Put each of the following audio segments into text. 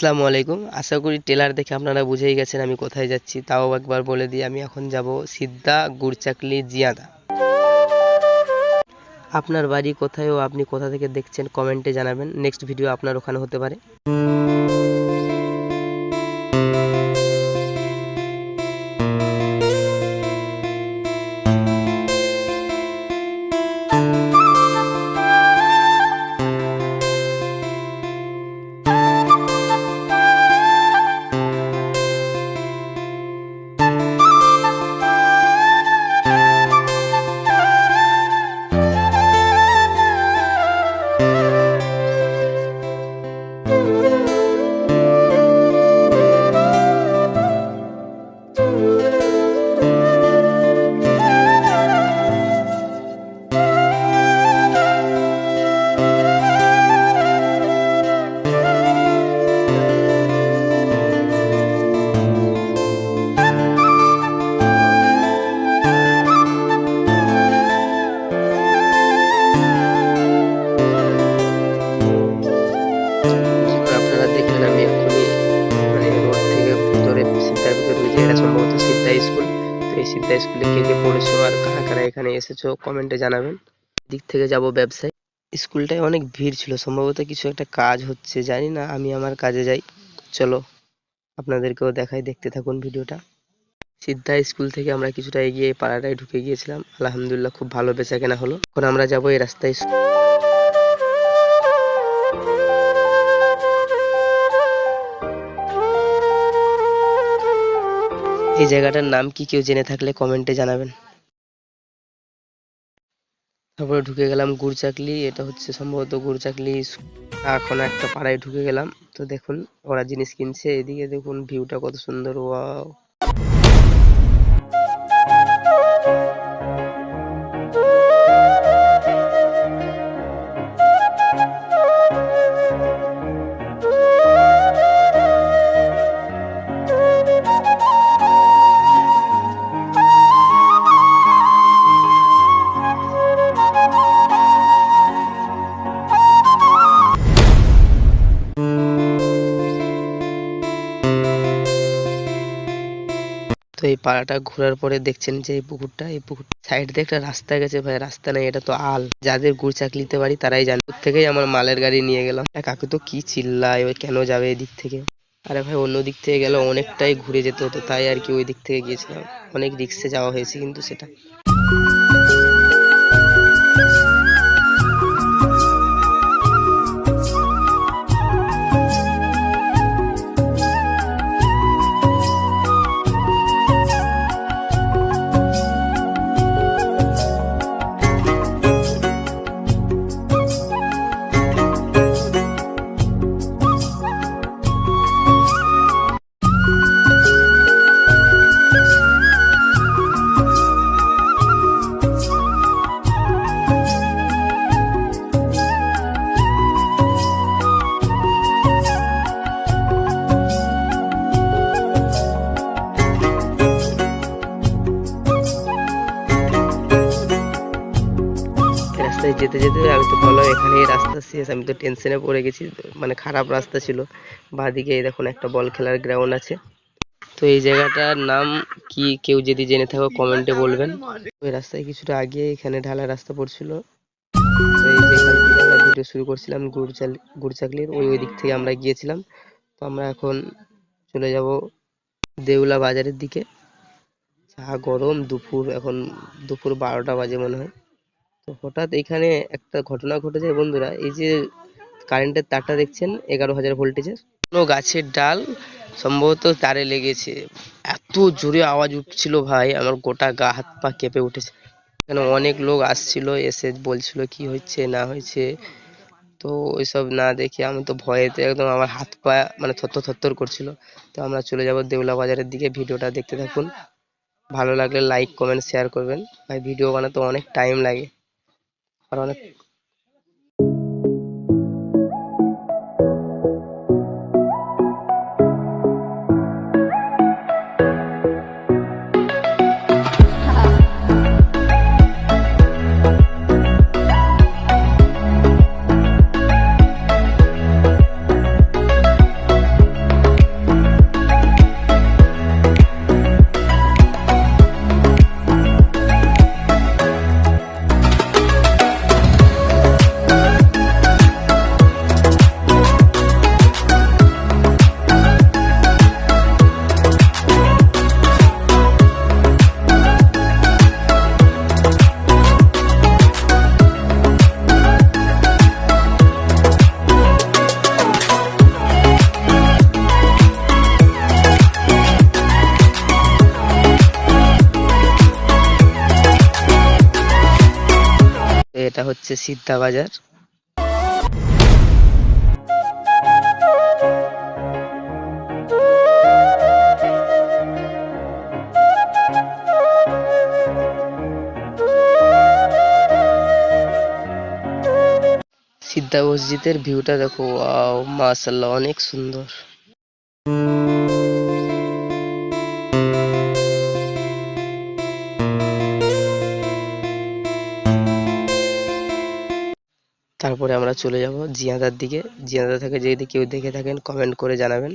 আসসালামু আলাইকুম। আশা করি ট্রেলার দেখে আপনারা বুঝেই গেছেন আমি কোথায় যাচ্ছি। তাও একবার বলে দিই, আমি এখন যাব সিদ্ধা গুড়চাকলি জিয়াদা। আপনার বাড়ি কোথায় ও আপনি কোথা থেকে দেখছেন কমেন্টে জানাবেন। নেক্সট ভিডিও আপনার ওখানে হতে পারে। আপনারা দেখলেন আমি এক্ষুনি রোড থেকে ভিতরে সিদ্ধার ভিতরে ঢুকেছি। এটা সম্ভবত সিদ্ধা স্কুল। তো এই সিদ্ধা স্কুলে কে কে পড়েছো আর কারা কারা এখানে এসেছো কমেন্টে জানাবেন। দিক থেকে যাব ব্যবসায়। স্কুলটায় অনেক ভিড় ছিল, সম্ভবত কিছু একটা কাজ হচ্ছে, জানি না। আমি আমার কাজে যাই, চলো আপনাদেরকেও দেখাই, দেখতে থাকুন ভিডিওটা। সিদ্ধা স্কুল থেকে আমরা কিছুটা এগিয়ে এই পাড়াটায় ঢুকে গিয়েছিলাম। আলহামদুলিল্লাহ খুব ভালো বেচা কেনা হলো। এখন আমরা যাবো এই রাস্তায়। এই জায়গাটার নাম কি কেউ জেনে থাকলে কমেন্টে জানাবেন। তারপরে ঢুকে গেলাম গুড়চাকলি। এটা হচ্ছে সম্ভবত গুড়চাকলি। এখন একটা পাড়ায় ঢুকে গেলাম। তো দেখুন ওরা জিনিস কিনছে। এদিকে দেখুন ভিউটা কত সুন্দর, ওয়াও। তো এই পাড়াটা ঘোরার পরে দেখছেন যে এই পুকুর সাইড দিয়ে একটা রাস্তা গেছে। ভাই রাস্তা নাই, এটা তো আল। যাদের গুড়চাকলিতে বাড়ি তারাই জানে। দূর থেকেই আমার মালের গাড়ি নিয়ে গেলাম। কাকু তো কি চিল্লায়, ওই কেন যাবে এদিক থেকে। আরে ভাই অন্য দিক থেকে গেলে অনেকটাই ঘুরে যেতে হতো, তাই আর কি ওই দিক থেকে গিয়েছিলাম। অনেক রিক্সে যাওয়া হয়েছে কিন্তু সেটা। রাস্তায় যেতে যেতে আমি তো ভালো, এখানে রাস্তা শেষ। আমি তো টেনশনে পড়ে গেছি, মানে খারাপ রাস্তা ছিল। বাঁদিকে এই দেখুন একটা বল খেলার গ্রাউন্ড আছে। তো এই জায়গাটার নাম কি কেউ যদি জেনে থাকো কমেন্টে বলবেন। ওই রাস্তায় কিছুটা আগে এখানে ঢালা রাস্তা পড়ছিল। তো এই যে এখান থেকে আমরা ভিডিও শুরু করছিলাম গুড়চাকলির, ওই দিক থেকে আমরা গিয়েছিলাম। তো আমরা এখন চলে যাব দেউলা বাজারের দিকে। যা গরম, এখন দুপুর 12টা বাজে মনে হয়। তো হঠাৎ এখানে একটা ঘটনা ঘটেছে বন্ধুরা। এই যে কারেন্টের তারটা দেখছেন 11,000 ভোল্টেজের, কোনো গাছের ডাল সম্ভবত তারে লেগেছে। এত জোরে আওয়াজ উঠছিল ভাই, আমার গোটা গা হাত পা কেঁপে উঠেছে। এখানে অনেক লোক আসছিল, এসে বলছিল কি হচ্ছে না হয়েছে। তো ওইসব না দেখে আমি তো ভয়েতে একদম আমার হাত পা মানে থরথর থরথর করছিল। তো আমরা চলে যাব দেউলা বাজারের দিকে। ভিডিওটা দেখতে থাকুন। ভালো লাগলে লাইক কমেন্ট শেয়ার করবেন। ভাই ভিডিও বানাতে অনেক টাইম লাগে আর অনেক এটা হচ্ছে সিদ্ধা বাজার। সিদ্ধা মসজিদের ভিউটা দেখো, ওয়াও মাশাআল্লাহ, অনেক সুন্দর। তারপরে আমরা চলে যাব জিয়াদার দিকে। জিয়াদা থেকে যদি কেউ দেখে থাকেন কমেন্ট করে জানাবেন।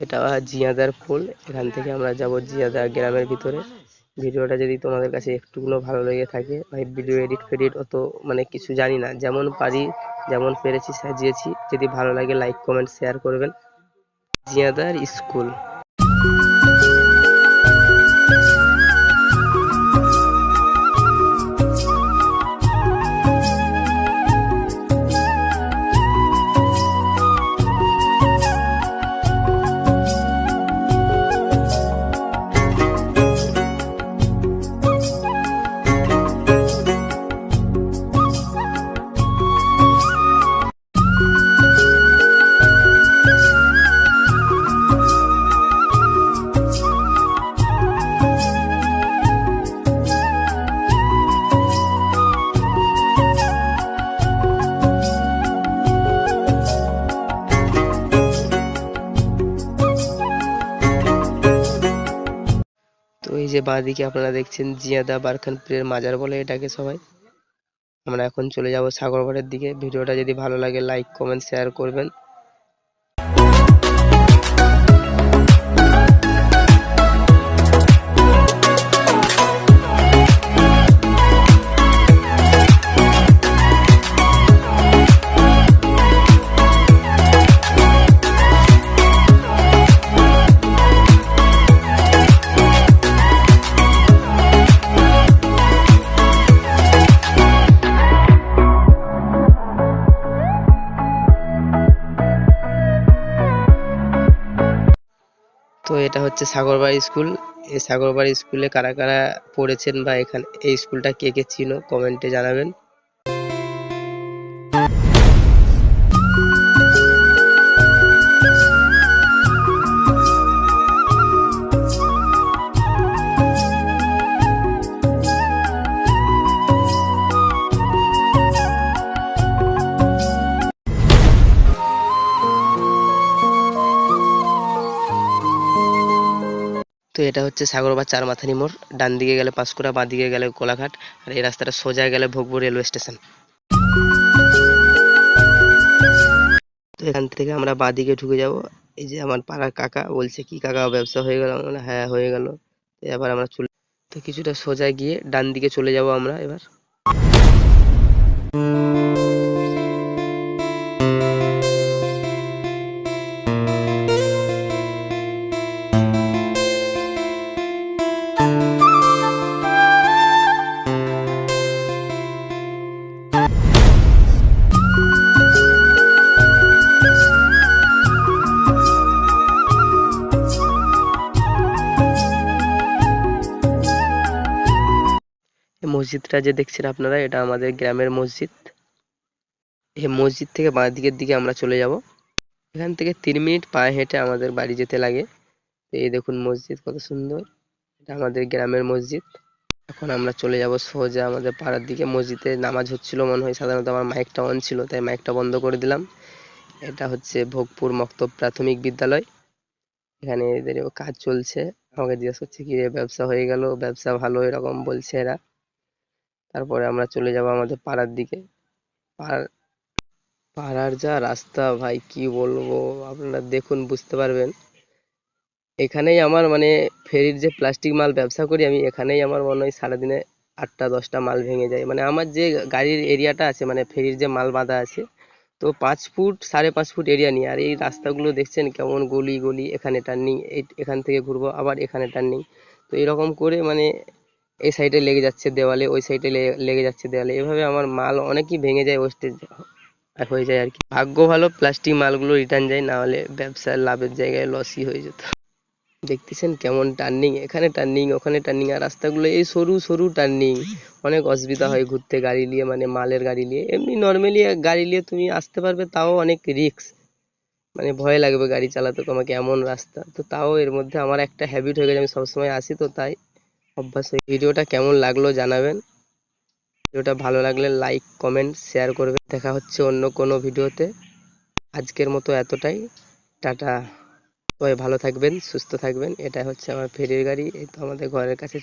এটা জিয়াদার ফুল। এখান থেকে আমরা যাব জিয়াদা গ্রামের ভিতরে। ভিডিওটা যদি তোমাদের কাছে একটুকুনো ভালো লেগে থাকে, ভাই ভিডিও এডিট ফেডিট অত মানে কিছু জানি না, যেমন পারি যেমন পেরেছি সাজিয়েছি। যদি ভালো লাগে লাইক কমেন্ট শেয়ার করবেন। জিয়াদার স্কুল। তো এই যে বাঁদিকে আপনারা দেখছেন জিয়াদা বারখানপুরের মাজার বলে এটাকে সবাই। আমরা এখন চলে যাব সাগরপাড়ের দিকে। ভিডিওটা যদি ভালো লাগে লাইক কমেন্ট শেয়ার করবেন। তো এটা হচ্ছে সাগরবাড়ি স্কুল। এই সাগরবাড়ি স্কুলে কারা কারা পড়েছেন বা এখানে এই স্কুলটা কে কে চিনো কমেন্টে জানাবেন। তো এটা হচ্ছে সাগরবাড়ি চারমাথানি মোড়। ডান দিকে গেলে পাঁশকুড়া, বাঁ দিকে গেলে কোলাঘাট, আর এই রাস্তাটা সোজা গেলে ভোগপুর রেলওয়ে স্টেশন। তো এখান থেকে আমরা বাঁ দিকে ঢুকে যাব। এই যে আমার পাড়ার কাকা বলছে, কি কাকা ব্যবসা হয়ে গেল? আমরা বললাম, হ্যাঁ হয়ে গেল। এবার আমরা চলে, তো কিছুটা সোজা গিয়ে ডান দিকে চলে যাব আমরা এবার। এই মসজিদটা যে দেখছেন আপনারা, এটা আমাদের গ্রামের মসজিদ। এই মসজিদ থেকে বাঁ দিকের দিকে আমরা চলে যাব। এখান থেকে 3 মিনিট পায়ে হেঁটে আমাদের বাড়ি যেতে লাগে। তো এই দেখুন মসজিদ কত সুন্দর, এটা আমাদের গ্রামের মসজিদ। এখন আমরা চলে যাব সোজা আমাদের পাড়ার দিকে। মসজিদে নামাজ হচ্ছিল মনে হয়, সাধারণত আমার মাইকটা অন ছিল তাই মাইকটা বন্ধ করে দিলাম। এটা হচ্ছে ভোগপুর মক্তব প্রাথমিক বিদ্যালয়। এখানে এদের কাজ চলছে। আমাকে জিজ্ঞেস করছে কি রে ব্যবসা হয়ে গেল? ব্যবসা ভালো, এরকম বলছে এরা। তারপরে আমরা চলে যাব আমাদের পাড়ার দিকে। পাড়ার যা রাস্তা ভাই, কি বলবো, আপনারা দেখুন বুঝতে পারবেন। এখানেই আমার মানে ফেরির যে প্লাস্টিক মাল ব্যবসা করি আমি, এখানেই আমার মনে হয় সারাদিনে 8টা 10টা মাল ভেঙে যায়। মানে আমার যে গাড়ির এরিয়াটা আছে, মানে ফেরির যে মাল বাঁধা আছে, তো 5 ফুট 5.5 ফুট এরিয়া নিয়ে। আর এই রাস্তাগুলো দেখছেন কেমন গলি গলি, এখানে টার্নিং, এখান থেকে ঘুরবো আবার এখানে টার্নিং। তো এরকম করে মানে এই সাইডে লেগে যাচ্ছে দেওয়ালে, ওই সাইডে লেগে যাচ্ছে দেওয়ালে, এভাবে আমার মাল অনেকই ভেঙে যায়, ওয়েস্টেজ হয়ে যায় আর কি। ভাগ্য ভালো প্লাস্টিক মালগুলো রিটার্ন যায়, না হলে ব্যবসার লাভের জায়গায় লসই হয়ে যেত। দেখতেছেন কেমন টার্নিং, এখানে টার্নিং ওখানে টার্নিং, আর রাস্তাগুলো এই সরু সরু টার্নিং, অনেক অসুবিধা হয় ঘুরতে গাড়ি নিয়ে, মানে মালের গাড়ি নিয়ে। এমনি নর্মালি গাড়ি নিয়ে তুমি আসতে পারবে, তাও অনেক রিস্ক, মানে ভয় লাগবে গাড়ি চালাতে তোমাকে, এমন রাস্তা। তো তাও এর মধ্যে আমার একটা হ্যাবিট হয়ে গেছে, আমি সবসময় আসি, তো তাই অভ্যাস হয়ে। ভিডিওটা কেমন লাগলো জানাবেন, ভিডিওটা ভালো লাগলে লাইক কমেন্ট শেয়ার করবেন। দেখা হচ্ছে অন্য কোনো ভিডিওতে, আজকের মতো এতটাই, টাটা। সবাই ভালো থাকবেন, সুস্থ থাকবেন। এটা হচ্ছে আমার ফেরির গাড়ি, এই তো আমাদের ঘরের কাছে